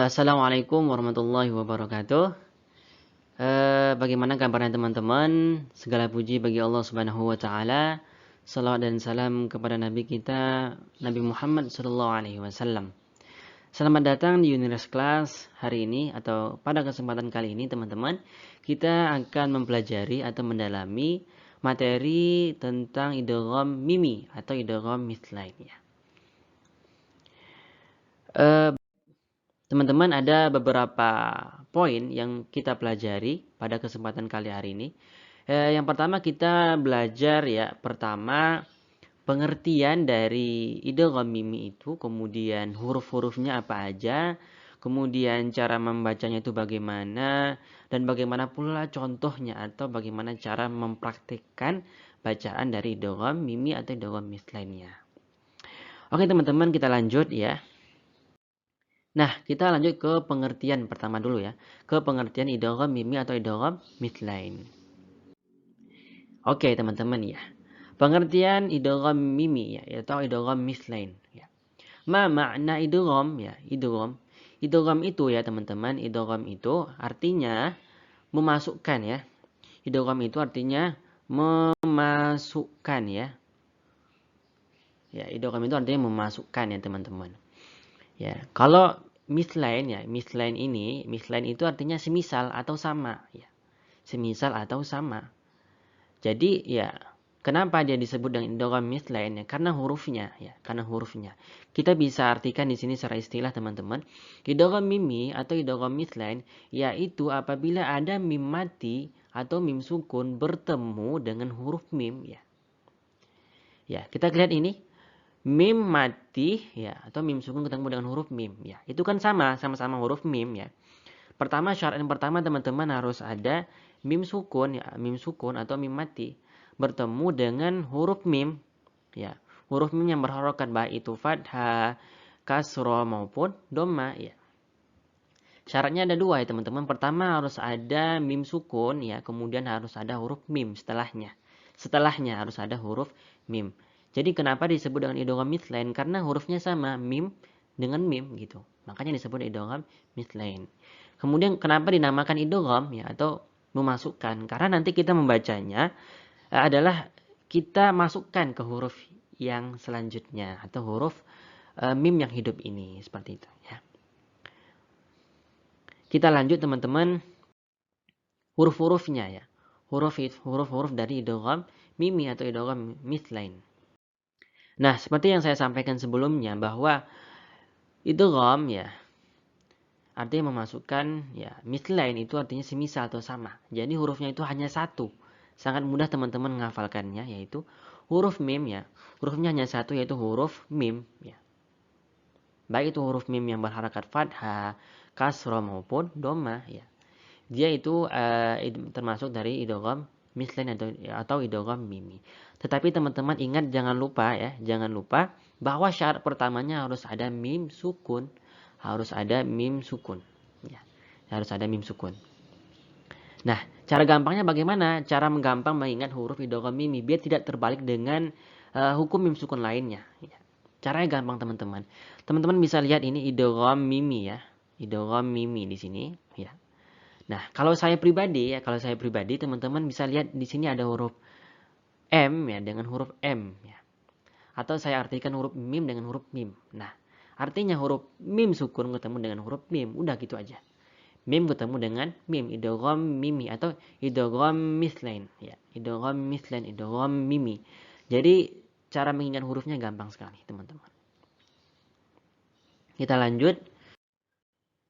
Assalamualaikum warahmatullahi wabarakatuh. Bagaimana kabarnya teman-teman? Segala puji bagi Allah Subhanahu wa taala. Salawat dan salam kepada nabi kita Nabi Muhammad sallallahu alaihi wasallam. Selamat datang di Universe Class hari ini atau pada kesempatan kali ini teman-teman, kita akan mempelajari atau mendalami materi tentang idgham mimi atau idgham mithlain ya. Teman-teman, ada beberapa poin yang kita pelajari pada kesempatan kali hari ini. Yang pertama kita belajar ya, pertama pengertian dari idgham mimi itu, kemudian huruf-hurufnya apa aja, kemudian cara membacanya itu bagaimana, dan bagaimana pula contohnya atau bagaimana cara mempraktikkan bacaan dari idgham mimi atau idgham mithlainnya. Oke teman-teman, kita lanjut ya. Nah, kita lanjut ke pengertian pertama dulu ya. Ke pengertian idgham mimi atau idgham mithlain. Oke, teman-teman ya. Pengertian idgham mimi ya atau idgham mithlain ya. Ma makna idgham ya, idgham. Idgham itu ya, teman-teman, idgham itu artinya memasukkan ya. Idgham itu artinya memasukkan ya. Ya, idgham itu artinya memasukkan ya, teman-teman. Ya, kalau mithlain ya, mithlain itu artinya semisal atau sama ya. Semisal atau sama. Jadi ya, kenapa dia disebut dengan idgham mithlain ya? Karena hurufnya ya, karena hurufnya. Kita bisa artikan di sini secara istilah, teman-teman. Idgham mimi atau idgham mithlain yaitu apabila ada mim mati atau mim sukun bertemu dengan huruf mim ya. Ya, kita lihat ini. Mim mati ya atau mim sukun ketemu dengan huruf mim ya. Itu kan sama-sama huruf mim ya. Pertama, syarat yang pertama teman-teman harus ada mim sukun ya, mim sukun atau mim mati bertemu dengan huruf mim ya. Huruf mim yang berharokat baik itu fathah, kasroh maupun dhamma ya. Syaratnya ada dua ya, teman-teman. Pertama harus ada mim sukun ya, kemudian harus ada huruf mim setelahnya. Setelahnya harus ada huruf mim. Jadi kenapa disebut dengan idgham mithlain? Karena hurufnya sama, mim dengan mim gitu. Makanya disebut idgham mithlain. Kemudian kenapa dinamakan idgham ya atau memasukkan? Karena nanti kita membacanya adalah kita masukkan ke huruf yang selanjutnya atau huruf mim yang hidup ini, seperti itu ya. Kita lanjut teman-teman, huruf-hurufnya ya. Huruf-huruf dari idgham mimi atau idgham mithlain. Nah, seperti yang saya sampaikan sebelumnya bahwa idgham ya artinya memasukkan ya, mithlain itu artinya semisal atau sama. Jadi hurufnya itu hanya satu. Sangat mudah teman-teman menghafalkannya, yaitu huruf mim ya. Hurufnya hanya satu, yaitu huruf mim ya. Baik itu huruf mim yang berharakat fathah, kasroh maupun dhamma ya. Dia itu termasuk dari idgham mithlain atau idgham mimi. Tetapi teman-teman ingat, jangan lupa bahwa syarat pertamanya harus ada mim sukun, ya. Harus ada mim sukun. Nah, cara gampangnya bagaimana? Cara menggampang mengingat huruf idgham mimi biar tidak terbalik dengan hukum mim sukun lainnya ya. Caranya gampang, teman-teman. Teman-teman bisa lihat ini idgham mimi ya. Idgham mimi di sini ya. Nah, kalau saya pribadi teman-teman bisa lihat di sini ada huruf M ya dengan huruf M ya. Atau saya artikan huruf mim dengan huruf mim. Nah, artinya huruf mim sukun ketemu dengan huruf mim, udah gitu aja. Mim ketemu dengan mim, idgham mimi atau idgham mithlain ya. Idgham mithlain, idgham mimi. Jadi cara mengingat hurufnya gampang sekali, teman-teman. Kita lanjut.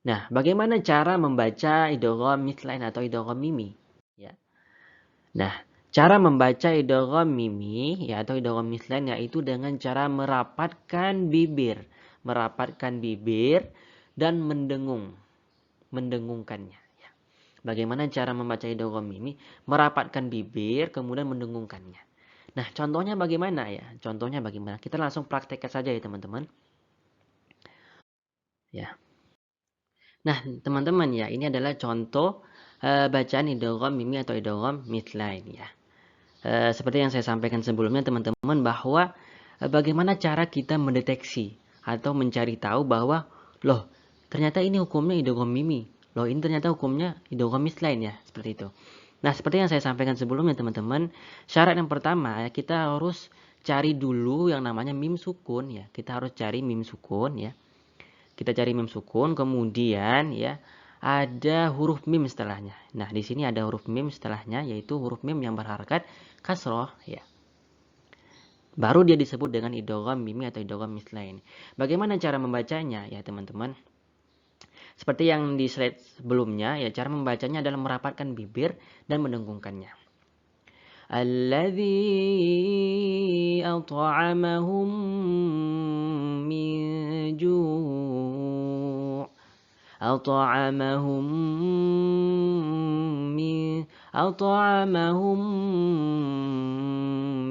Nah, bagaimana cara membaca idgham mithlain atau idgham mimi? Ya. Nah, cara membaca idgham mimi ya atau idgham mithlain yaitu dengan cara merapatkan bibir dan mendengungkannya. Ya. Bagaimana cara membaca idgham mimi? Merapatkan bibir kemudian mendengungkannya. Nah, contohnya bagaimana ya? Kita langsung praktekkan saja ya, teman-teman. Ya. Nah, teman-teman ya, ini adalah contoh bacaan idgham mimi atau idgham mithlain ya. Seperti yang saya sampaikan sebelumnya, teman-teman, bahwa bagaimana cara kita mendeteksi atau mencari tahu bahwa loh, ternyata ini hukumnya idgham mimi. Loh, ini ternyata hukumnya idgham mislain ya, seperti itu. Nah, seperti yang saya sampaikan sebelumnya teman-teman, syarat yang pertama ya, kita harus cari dulu yang namanya mim sukun ya. Kita harus cari mim sukun ya. Kita cari mim sukun, kemudian ya ada huruf mim setelahnya. Nah, di sini ada huruf mim setelahnya, yaitu huruf mim yang berharakat kasroh ya. Baru dia disebut dengan idgham mimi atau idgham mislain. Bagaimana cara membacanya ya teman-teman? Seperti yang di slide sebelumnya ya, cara membacanya adalah merapatkan bibir dan mendengungkannya. Alladzi at'amahum min ju' at'amahum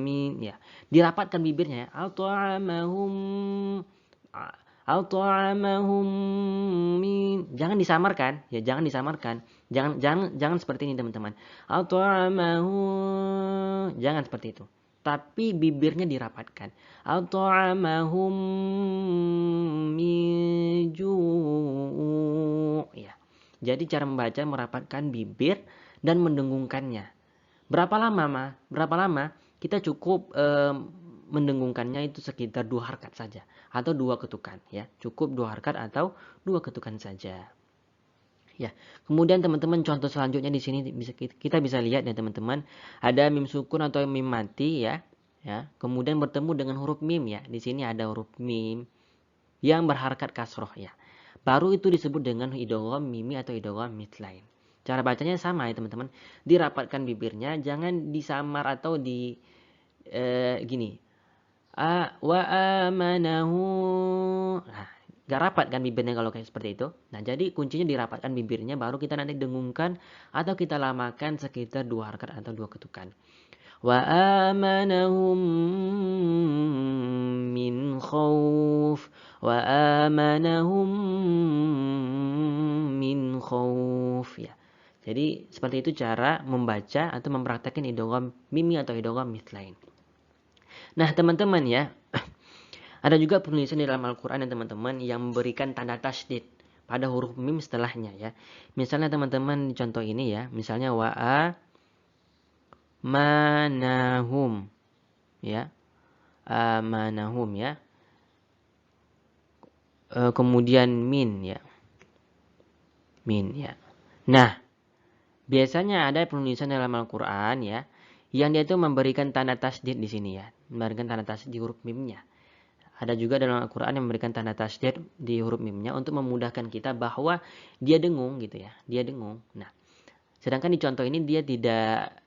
min ya, dirapatkan bibirnya ya. At'amahum min, jangan disamarkan ya, jangan disamarkan. Jangan seperti ini teman-teman. At'amahum, jangan seperti itu. Tapi bibirnya dirapatkan. At'amahum min ju' ya. Jadi cara membaca merapatkan bibir dan mendengungkannya. Berapa lama, Berapa lama? Kita cukup mendengungkannya itu sekitar 2 harkat saja atau 2 ketukan ya. Cukup 2 harkat atau 2 ketukan saja. Ya. Kemudian teman-teman contoh selanjutnya di sini kita bisa lihat ya teman-teman, ada mim sukun atau mim mati ya. Ya. Kemudian bertemu dengan huruf mim ya. Di sini ada huruf mim yang berharakat kasroh ya. Baru itu disebut dengan idgham mimi atau idgham mislain. Cara bacanya sama ya teman-teman. Dirapatkan bibirnya, jangan disamar atau di gini. Wa amanahu. Nah, gak rapat kan bibirnya kalau kayak seperti itu. Nah, jadi kuncinya dirapatkan bibirnya, baru kita nanti dengungkan atau kita lamakan sekitar 2 harkat atau 2 ketukan. Wa amanahum min khauf. Wa amanahum min khauf ya. Jadi seperti itu cara membaca atau mempraktekkan idgham mimi atau idgham mislain. Nah, teman-teman ya, ada juga penulisan di dalam Al-Qur'an ya teman-teman yang memberikan tanda tasydid pada huruf mim setelahnya ya. Misalnya teman-teman di contoh ini ya, misalnya wa'a manahum ya. Amanahum ya. Kemudian min ya. Min ya. Nah, biasanya ada penulisan dalam Al-Qur'an ya yang dia itu memberikan tanda tasydid di sini ya, memberikan tanda tasydid di huruf mimnya. Ada juga dalam Al-Qur'an yang memberikan tanda tasydid di huruf mimnya untuk memudahkan kita bahwa dia dengung gitu ya, dia dengung. Nah, sedangkan di contoh ini dia tidak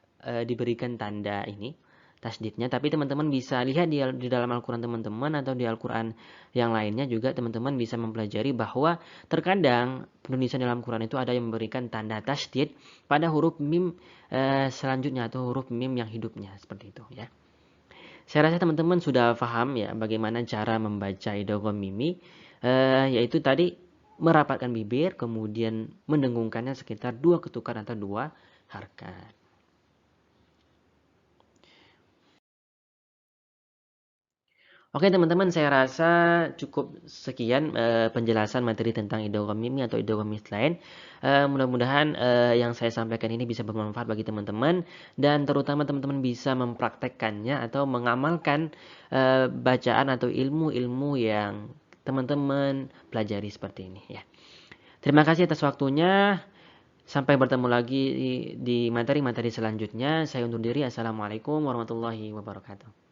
diberikan tanda ini tasydidnya, tapi teman-teman bisa lihat di dalam Al-Qur'an teman-teman atau di Al-Qur'an yang lainnya juga teman-teman bisa mempelajari bahwa terkadang penulisan dalam Al-Qur'an itu ada yang memberikan tanda tasydid pada huruf mim selanjutnya atau huruf mim yang hidupnya seperti itu ya. Saya rasa teman-teman sudah paham ya bagaimana cara membaca idgham mimi, yaitu tadi merapatkan bibir kemudian mendengungkannya sekitar 2 ketukan atau 2 harkat. Oke teman-teman, saya rasa cukup sekian penjelasan materi tentang idgham mimi atau idgham mislain. Mudah-mudahan yang saya sampaikan ini bisa bermanfaat bagi teman-teman dan terutama teman-teman bisa mempraktekkannya atau mengamalkan bacaan atau ilmu-ilmu yang teman-teman pelajari seperti ini ya. Terima kasih atas waktunya. Sampai bertemu lagi di materi-materi selanjutnya. Saya undur diri. Assalamualaikum warahmatullahi wabarakatuh.